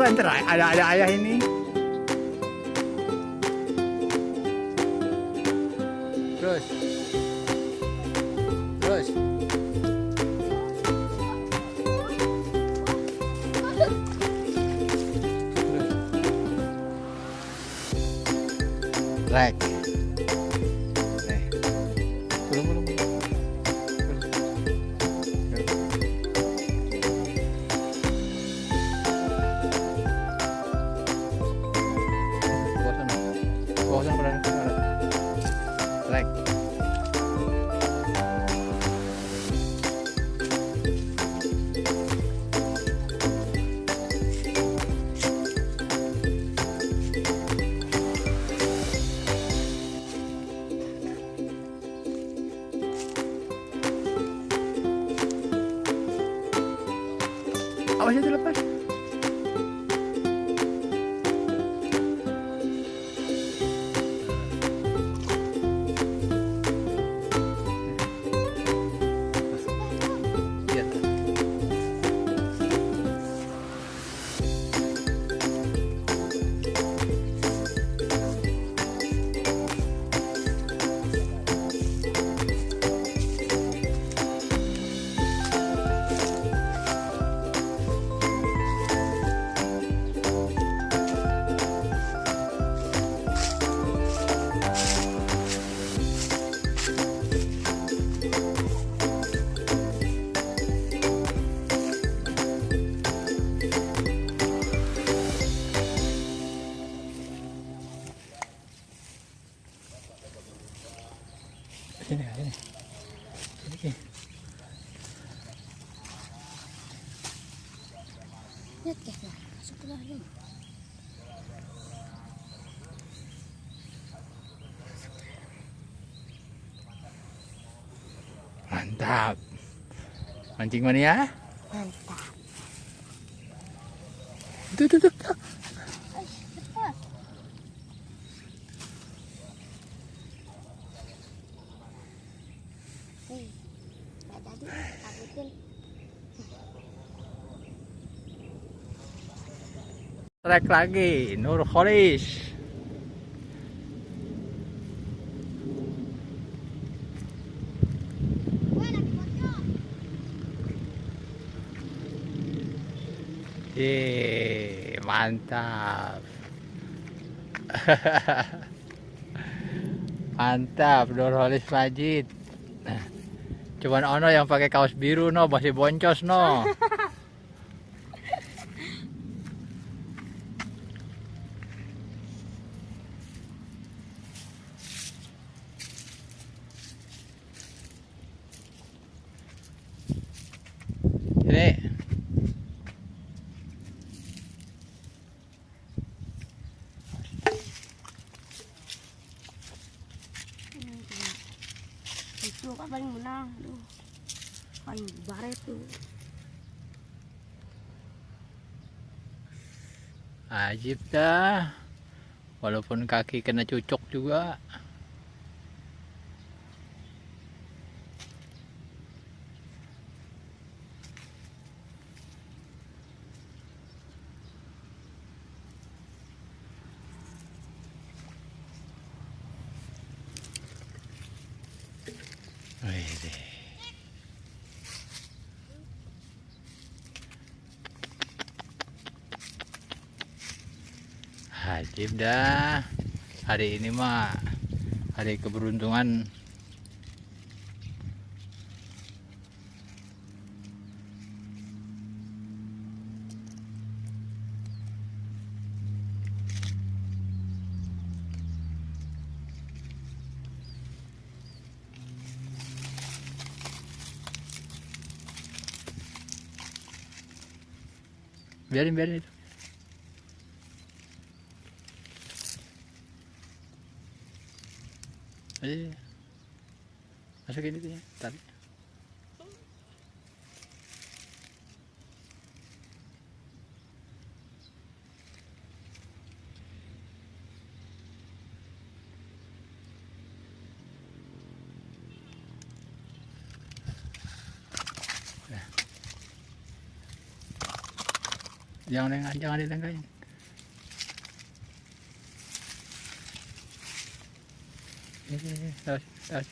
ntar ada ayah ini. Terus. Rek. Belum. Bosan berani. Rek. Awas itu lepas. Sini. Lihat guys, masuk ke dalam. Mantap. Mancing mania. Mantap. Tuh. Cepat. Nggak jadi, takutin. Trek lagi, Nur Kholis. Mantap. Mantap, Nur Kholis Majid. Cuman ono yang pakai kaos biru no, masih boncos no. Ini Itu kan paling menang. Aduh, paling baret tuh. ajib dah. Walaupun kaki kena cucuk juga. Wih. Ajib dah. Hari ini mah hari keberuntungan. Biarin itu. Ayo. Masukin itu ya, tarik. Jangan dilengkahin. Terus.